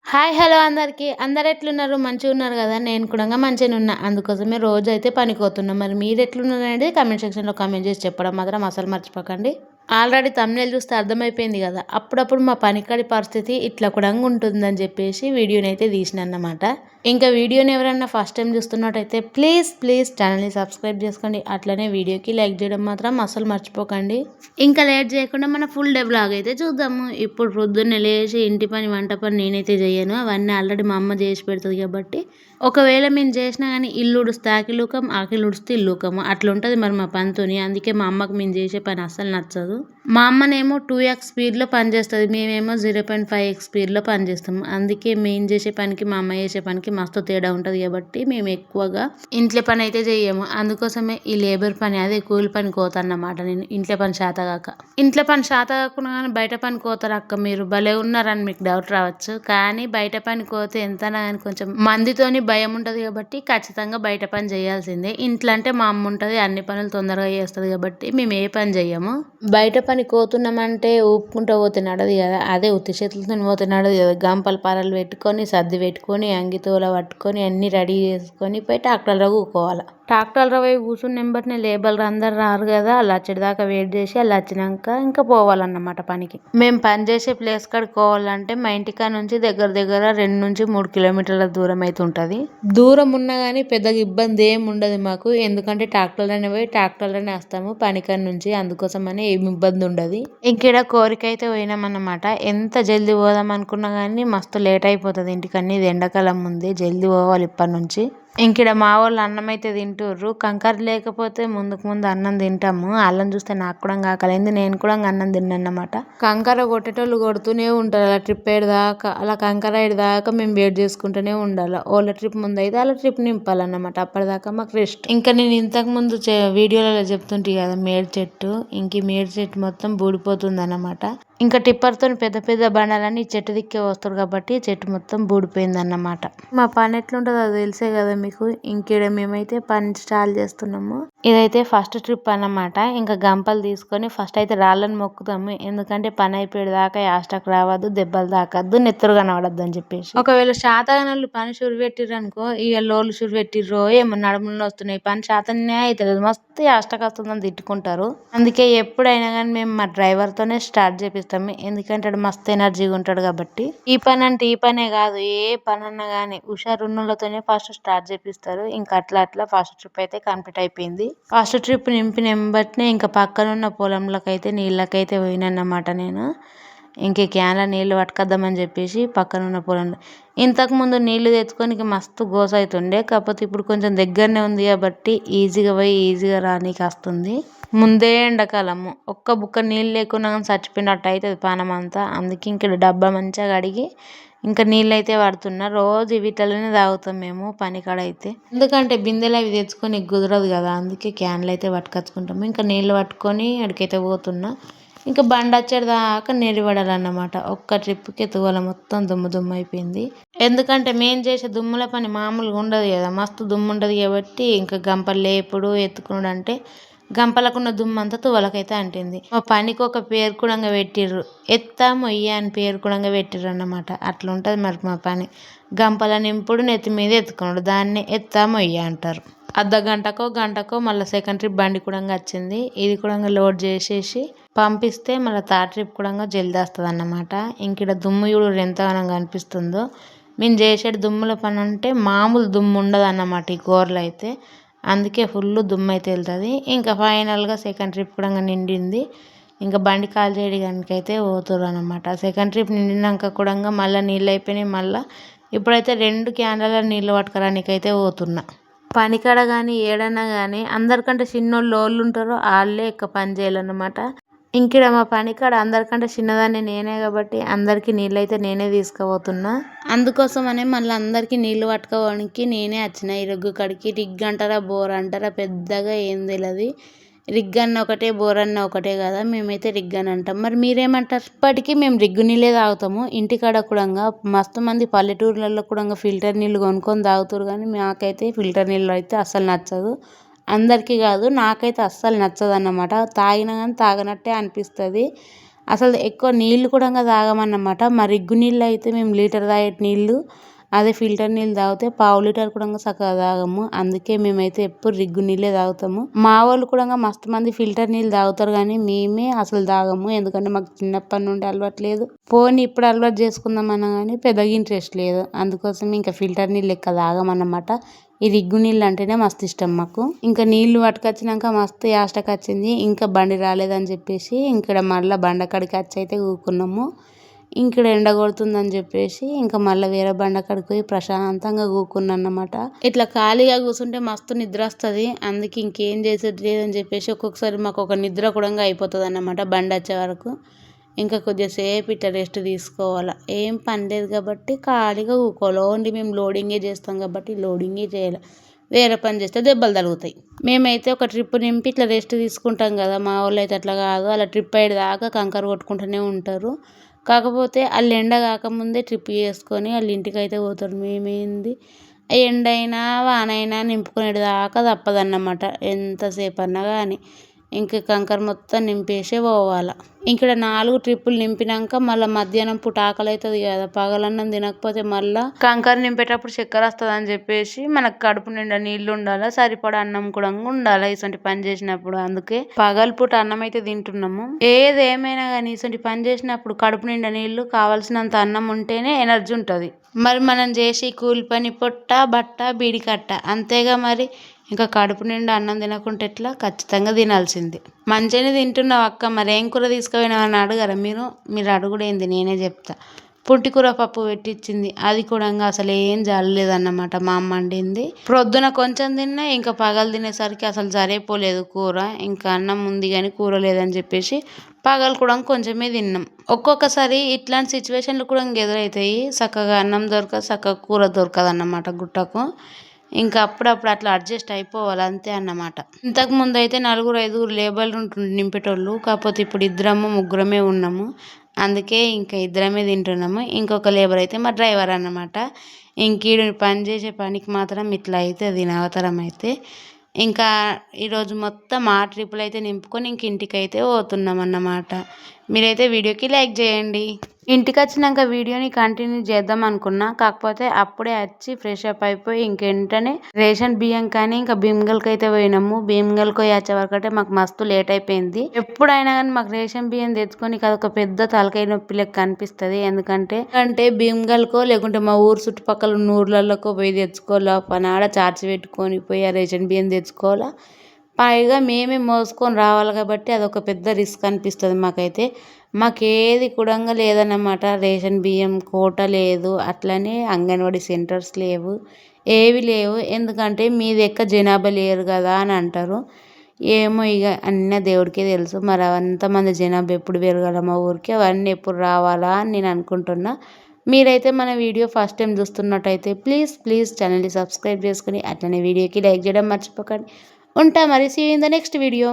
Hi! Hello అందరికి. అందరెట్లున్నారు? మంచిగున్నారు గదా! నేను కూడంగా మంచిగనే అందుకోసమే రోజైతే పనికిపోతున్నా. మరి మీరెట్లున్నారనేది కామెంట్ సెక్షన్‌లో కామెంట్ జేసి చెప్పడం మాత్రం అస్సలు మర్చిపోకండి. ఆల్రెడీ థంబ్‌నెయిల్ చూస్తే అర్థమైపోయింది గదా! అప్పుడప్పుడు మా పనికాడి పరిస్థితి ఇట్లా కూడంగా ఉంటుందని జెప్పేసి వీడియోనైతే తీసినానన్నమాట. ఇంకా వీడియోని ఎవరైనా ఫస్ట్ టైం చూస్తున్నట్టయితే ప్లీజ్ ఛానల్‌ని సబ్స్క్రైబ్ చేసుకోండి. అట్లనే వీడియోకి లైక్ చేయడం మాత్రం అస్సలు మర్చిపోకండి. ఇంకా లేట్ చేయకుండా మన ఫుల్ డే వ్లాగ్ అయితే చూద్దాము. ఇప్పుడు పొద్దున్నే లేచి ఇంటి పని, వంట పని నేనైతే చేయను. అవన్నీ ఆల్రెడీ మా అమ్మ చేసి పెడుతది కాబట్టి ఒకవేళ మేము చేసినా గానీ ఇల్లు ఉడుస్తే ఆకిలూకం, ఆకిలి ఉడిస్తే ఇల్లూకము అట్లుంటది మరి మా పనితోని. అందుకే మా అమ్మకు మేము చేసే పని అస్సలు నచ్చదు. మా అమ్మనేమో 2x స్పీడ్‌లో పని చేస్తది. మేమేమో 0.5x స్పీడ్‌లో పని చేస్తాము. అందుకే మేము చేసే పనికి, మా అమ్మ చేసే పనికి మస్తు తేడా ఉంటది కాబట్టి మేము ఎక్కువగా ఇంట్లో పని అయితే చెయ్యము. అందుకోసమే ఈ లేబర్ పని అదే కూలి పనికి పోతాన్నమాట నేను ఇంట్లో పని శాతగాక. ఇంట్లో పని శాత కాకున్నా గానీ బయట పనికి పోతారక్క మీరు భలే ఉన్నారని మీకు డౌట్ రావచ్చు. కానీ బయట పనికి పోతే ఎంతైనా గానీ కొంచెం మందితోని భయం ఉంటది కాబట్టి ఖచ్చితంగా బయట పని చేయాల్సిందే. ఇంట్లో అంటే మా అమ్మ ఉంటది. అన్ని పనులు తొందరగా చేస్తది కాబట్టి మేము ఏ పని చెయ్యము. బయట పనికి పోతున్నామంటే ఊపుకుంటూ పోతే నడవదు కదా! అదే ఉత్తి చేతులతోని పోతే నడవదు కదా! గంపలు పారలు పెట్టుకొని, సర్ది పెట్టుకొని, అంగితోల పట్టుకొని అన్నీ రెడీ చేసుకొని పోయి ట్రాక్టర్‌లో కూకోవాల. ట్రాక్టర్‌లో పోయి కూర్చున్న ఎంబటనే లేబర్లు అందరు రారు కదా! ఆళ్ళు వచ్చేదాకా వెయిట్ చేసి ఆళ్ళు వచ్చినాక ఇంకా పోవాలన్నమాట పనికి. మేము పని చేసే ప్లేస్ కాడికి పోవాలంటే మా ఇంటికాడ నుంచి దగ్గర 2-3 కిలోమీటర్ల దూరం అయితే ఉంటది. దూరం ఉన్నా గానీ పెద్దగా ఇబ్బంది ఏమి ఉండదు మాకు. ఎందుకంటే ట్రాక్టర్‌లోనే పోయి ట్రాక్టర్‌లోనే వస్తాము పనికాడ నుంచి. అందుకోసమని ఏమి ఇబ్బంది ఉండదు. ఇంకీడ కోరికైతే పోయినామన్నమాట. ఎంత జల్దీ పోదాం అనుకున్నా గానీ మస్తు లేట్ అయిపోతది ఇంటికని. ఇది ఎండాకాలం ఉంది. జల్దీ పోవాలి ఇప్పటి నుంచి. ఇంకీడ మా వాళ్ళు అన్నం అయితే తింటుర్రు. కంకర లేకపోతే ముందు అన్నం తింటాము. ఆళ్ళని చూస్తే నాకు కూడా ఆకలైంది. నేను కూడా అన్నం తిన్నానన్నమాట. కంకర కొట్టేటోళ్ళు కొడుతూనే ఉంటారు. అలా ట్రిప్ అయ్యేదాకా అలా కంకర అయ్యేదాకా మేము వెయిట్ చేసుకుంటూనే ఉండాలి. వాళ్ళ ట్రిప్ ముందు అయితే వాళ్ళ ట్రిప్ నింపాలన్నమాట. అప్పటిదాకా మాకు రెస్ట్. ఇంకా నేను ఇంతకుముందు వీడియోలలో చెప్తుంటే కదా మేడి చెట్టు. ఇంక ఈ మేడి చెట్టు మొత్తం బూడిపోతుంది అన్నమాట. ఇంకా టిప్పర్‌తో పెద్ద బండాలన్నీ చెట్టు దిక్కే వస్తారు కాబట్టి చెట్టు మొత్తం బూడిపోయిందన్నమాట. మా పని ఎట్లుంటుందో అది తెలిసే కదా మీకు. ఇంకీడ మేమైతే పని స్టార్ట్ చేస్తున్నాము. ఇదైతే ఫస్ట్ ట్రిప్ అన్నమాట. ఇంకా గంపలు తీసుకొని ఫస్ట్ అయితే రాళ్ళని మొక్కుతాము. ఎందుకంటే పని అయిపోయేదాకా యాస్టకు రావద్దు, దెబ్బలు తాకద్దు, నెత్తురు కనబడద్దు అని చెప్పేసి. ఒకవేళ శాతగానోళ్ళు పని షురు పెట్టిర్రనుకో ఇక లోళ్ళు షురు పెట్టిర్రో ఏమో నడుములు వస్తున్నాయి పని శాతనే అవుతలేదు మస్తు యాస్టకు వస్తుందని తిట్టుకుంటారు. అందుకే ఎప్పుడైనా కానీ మేము మా డ్రైవర్తోనే స్టార్ట్ చేపిస్తాము. ఎందుకంటే ఆడు మస్తు ఎనర్జీగా ఉంటాడు కాబట్టి. ఈ పని అంటే ఈ పనే కాదు ఏ పని అన్నా కానీ హుషారు ఉన్నోళ్ళతోనే ఫస్ట్ స్టార్ట్ చేపిస్తారు. ఇంకా అట్లా ఫస్ట్ ట్రిప్ అయితే కంప్లీట్ అయిపోయింది. ఫస్ట్ ట్రిప్ నింపిన ఎంబటనే ఇంకా పక్కనున్న పొలంలోకైతే నీళ్ళకైతే పోయినన్నమాట నేను. ఇంక క్యాన్లో నీళ్ళు పట్టుకొద్దామని చెప్పేసి పక్కనున్న పొలంలో ఇంతకుముందు నీళ్లు తెచ్చుకోనికి మస్తు గోస అవుతుండే. కాకపోతే ఇప్పుడు కొంచెం దగ్గరనే ఉంది కాబట్టి ఈజీగా పోయి ఈజీగా రానీకి వస్తుంది. ముందే ఎండాకాలము ఒక్క బుక్క నీళ్ళు లేకున్నా కానీ చచ్చిపోయినట్టు అవుతుంది పానం అంతా. అందుకే ఇంక డబ్బా మంచిగా కడిగి ఇంకా నీళ్ళు అయితే పడుతున్నా. రోజు వీటిలోనే తాగుతాం మేము పనికాడ అయితే. ఎందుకంటే బిందెలు అవి తెచ్చుకొని కుదరదు కదా. అందుకే క్యాన్లు అయితే పట్టుకొచ్చుకుంటాము. ఇంకా నీళ్ళు పట్టుకొని అడికైతే పోతున్నా. ఇంకా బండి వచ్చేదాకా నిలబడాలన్నమాట. ఒక్క ట్రిప్కి తువాల మొత్తం దుమ్ము అయిపోయింది. ఎందుకంటే మేము చేసే దుమ్ముల పని మామూలుగా ఉండదు కదా. మస్తు దుమ్ము ఉంటుంది కాబట్టి ఇంకా గంపలు లేపుడు ఎత్తుకున్నాడు అంటే గంపలకున్న దుమ్ము అంతా తువలకైతే అంటింది. మా పనికి ఒక పేరు కూడా పెట్టిర్రు. ఎత్తా మొయ్య అని పేరు కూడా పెట్టిర్రు అన్నమాట. అట్లా ఉంటుంది మరి మా పని. గంపల నింపుడు నెత్తి మీద ఎత్తుకున్నాడు దాన్ని ఎత్తా మొయ్య అంటారు. గంటకో మళ్ళీ సెకండ్ ట్రిప్ బండి కూడా వచ్చింది. ఇది కూడా లోడ్ చేసేసి పంపిస్తే మళ్ళీ థర్డ్ ట్రిప్ కూడా జల్దీ వస్తుంది అన్నమాట. ఇంక దుమ్ము చూడు ఎంతగానో కనిపిస్తుందో. మేము చేసే దుమ్ముల పని అంటే మామూలు దుమ్ము ఉండదు అన్నమాట ఈ కూరలో అయితే. అందుకే ఫుల్ దుమ్ము అయితే వెళ్తుంది. ఇంకా ఫైనల్గా సెకండ్ ట్రిప్ కూడా నిండింది. ఇంకా బండి కాల్ చేయడానికి అయితే పోతుర్రు అనమాట. సెకండ్ ట్రిప్ నిండినాక కూడా మళ్ళీ నీళ్ళు అయిపోయినాయి. మళ్ళీ ఇప్పుడైతే 2 క్యాన్లలో నీళ్ళు పట్టుకోవడానికి అయితే పోతున్నా. పనికాడ కానీ ఏడన్నా కానీ అందరికంటే చిన్నోళ్ళు ఉంటారో వాళ్ళే ఎక్కువ పని చేయాలన్నమాట. ఇంకీడ మా పనికాడ అందరికంటే చిన్నదాన్ని నేనే కాబట్టి అందరికీ నీళ్ళు అయితే నేనే తీసుకుపోతున్నా. అందుకోసమనే మళ్ళీ అందరికీ నీళ్ళు పట్టుకోవడానికి నేనే వచ్చిన ఈ రొగ్గు కాడికి. రిగ్ అంటారా బోర్ అంటారా పెద్దగా ఏం తెలియదు. రిగ్ అన్న ఒకటే బోర్ అన్న ఒకటే కదా. మేమైతే రిగ్ అని అంటాం. మరి మీరేమంటారు? ఇప్పటికీ మేము రిగ్గు నీళ్ళే తాగుతాము. ఇంటికాడ కూడా మస్తు మంది పల్లెటూర్లలో కూడా ఫిల్టర్ నీళ్ళు కొనుక్కొని తాగుతారు. కానీ మాకైతే ఫిల్టర్ నీళ్ళు అయితే అస్సలు నచ్చదు. అందరికీ కాదు నాకైతే అస్సలు నచ్చదు అన్నమాట. తాగినా కానీ తాగనట్టే అనిపిస్తుంది. అసలు ఎక్కువ నీళ్ళు కూడా తాగమన్నమాట. మా రిగ్గు నీళ్ళు అయితే మేము లీటర్ తాగేటి నీళ్ళు, అదే ఫిల్టర్ నీళ్ళు తాగితే పావు లీటర్ కూడా చక్కగా తాగము. అందుకే మేమైతే ఎప్పుడు రిగ్గు నీళ్ళే తాగుతాము. మా వాళ్ళు కూడా మస్తు మంది ఫిల్టర్ నీళ్ళు తాగుతారు, కానీ మేమే అసలు తాగము. ఎందుకంటే మాకు చిన్నప్పటి నుండి అలవాటు లేదు. పోనీ ఇప్పుడు అలవాటు చేసుకుందామన్నా కానీ పెద్దగా ఇంట్రెస్ట్ లేదు. అందుకోసం ఇంకా ఫిల్టర్ నీళ్ళు లెక్క తాగమన్నమాట. ఈ రిగ్గు నీళ్ళు అంటేనే మస్తు ఇష్టం మాకు. ఇంకా నీళ్లు పట్టుకొచ్చినాక మస్తు యాస్టకి వచ్చింది. ఇంకా బండి రాలేదని చెప్పేసి ఇక్కడ మళ్ళీ బండకాడికి వచ్చి అయితే కూకున్నాము. ఇక్కడ ఎండ కొడుతుందని చెప్పేసి ఇంకా మళ్ళీ వేరే బండకాడికి పోయి ప్రశాంతంగా కూకున్నా అన్నమాట. ఇట్లా ఖాళీగా కూర్చుంటే మస్తు నిద్ర వస్తుంది. అందుకే ఇంకేం చేసేది లేదని చెప్పేసి ఒక్కొక్కసారి మాకు ఒక నిద్ర కూడా అయిపోతుంది అన్నమాట బండి వచ్చే వరకు. ఇంకా కొద్దిసేపు ఇట్లా రెస్ట్ తీసుకోవాలి. ఏం పని లేదు కాబట్టి ఖాళీగా కూకోవాలి. ఓన్లీ మేము లోడింగే చేస్తాం కాబట్టి లోడింగే చేయాలి. వేరే పని చేస్తే దెబ్బలు తగులుతాయి. మేమైతే ఒక ట్రిప్ నింపి ఇట్లా రెస్ట్ తీసుకుంటాం కదా, మా వాళ్ళు అయితే అట్లా కాదు. అలా ట్రిప్ అయ్యేదాకా కంకర కొట్టుకుంటూనే ఉంటారు. కాకపోతే వాళ్ళు ఎండ కాకముందే ట్రిప్ చేసుకొని వాళ్ళ ఇంటికి అయితే పోతారు. మేమేంది ఎండ అయినా వానైనా నింపుకునేదాకా తప్పదన్నమాట. ఎంతసేపు అన్నా కానీ ఇంక కంకర మొత్తం నింపేసే పోవాలి. ఇక్కడ 4 ట్రిప్పులు నింపినాక మళ్ళీ మధ్యాహ్నం పూట ఆకలి అవుతుంది కదా, పగలన్నం తినకపోతే మళ్ళీ కంకర నింపేటప్పుడు చక్కెర వస్తుంది అని చెప్పేసి మనకు కడుపు నిండా నీళ్ళు ఉండాలి, సరిపడా అన్నం కూడా ఉండాలి ఇటువంటి పని చేసినప్పుడు. అందుకే పగల పూట అన్నం అయితే తింటున్నాము. ఏదేమైనా కానీ ఇటువంటి పని చేసినప్పుడు కడుపు నిండా నీళ్ళు, కావాల్సినంత అన్నం ఉంటేనే ఎనర్జీ ఉంటుంది. మరి మనం చేసి కూలి పని పొట్ట బట్ట బీడి కట్ట అంతేగా మరి. ఇంకా కడుపు నిండా అన్నం తినకుంటే ఎట్లా, ఖచ్చితంగా తినాల్సిందే. మంచిగానే తింటున్నావు అక్క, మరి ఏం కూర తీసుకుపోయినావని అడగరా మీరు అడుగుడేంది, నేనే చెప్తా. పుంటికూర పప్పు పెట్టించింది, అది కూడా అసలు ఏం జరలేదన్నమాట. మా అమ్మ వండింది. ప్రొద్దున కొంచెం తిన్నా, ఇంకా పగలు తినేసరికి అసలు సరిపోలేదు కూర. ఇంకా అన్నం ఉంది కానీ కూర లేదని చెప్పేసి పగలు కూడా కొంచెమే తిన్నాం. ఒక్కొక్కసారి ఇట్లాంటి సిచ్యువేషన్లు కూడా ఎదురవుతాయి. చక్కగా అన్నం దొరకదు, చక్కగా కూర దొరకదు అన్నమాట గుట్టకు. ఇంకా అప్పుడప్పుడు అట్లా అడ్జస్ట్ అయిపోవాలి అంతే అన్నమాట. ఇంతకు ముందు అయితే 4-5 లేబర్లు ఉంటుండే నింపేటోళ్ళు. కాకపోతే ఇప్పుడు 2-3 ఉన్నాము. అందుకే ఇంకా 2 తింటున్నాము. ఇంకొక లేబర్ అయితే మా డ్రైవర్ అన్నమాట. ఇంకీడు పని చేసే పనికి మాత్రం ఇట్లా అవుతుంది అవతరం అయితే. ఇంకా ఈరోజు మొత్తం ఆ ట్రిప్పులు అయితే నింపుకొని ఇంటికి అయితే పోతున్నాం అన్నమాట. మీరైతే వీడియోకి లైక్ చేయండి. ఇంటికి వచ్చినాక వీడియోని కంటిన్యూ చేద్దాం అనుకున్నా, కాకపోతే అప్పుడే వచ్చి ఫ్రెష్ అప్ అయిపోయి ఇంకెంటనే రేషన్ బియ్యం కానీ ఇంకా భీమ్గల్కి అయితే పోయినాము. భీమ్గల్కి పోయి వచ్చే వరకు అంటే మాకు మస్తు లేట్ అయిపోయింది. ఎప్పుడైనా కానీ మాకు రేషన్ బియ్యం తెచ్చుకొని అదొక పెద్ద తలకాయ నొప్పి లెక్క అనిపిస్తుంది. ఎందుకంటే భీమ్గల్కో లేకుంటే మా ఊరు చుట్టుపక్కల ఉన్న ఊర్లలోకో పోయి తెచ్చుకోవాలా, పనాడ చార్చి పెట్టుకొని పోయి ఆ రేషన్ బియ్యం తెచ్చుకోవాలా. పైగా మేమే మోసుకొని రావాలి కాబట్టి అదొక పెద్ద రిస్క్ అనిపిస్తుంది మాకైతే. మాకేది కూడా లేదన్నమాట. రేషన్ బియ్యం కోట లేదు, అట్లనే అంగన్వాడీ సెంటర్స్ లేవు, ఏవి లేవు. ఎందుకంటే మీ దగ్గర జనాభా లేరు కదా అని అంటారు. ఏమో ఇక అన్న దేవుడికే తెలుసు. మరి అంతమంది జనాభా ఎప్పుడు పెరగాల మా ఊరికి, అవన్నీ ఎప్పుడు రావాలా అని నేను అనుకుంటున్నా. మీరైతే మన వీడియో ఫస్ట్ టైం చూస్తున్నట్టయితే ప్లీజ్ ఛానల్ని సబ్స్క్రైబ్ చేసుకుని అట్లనే వీడియోకి లైక్ చేయడం మర్చిపోకండి. ఉంటా మరి. See you in the next video.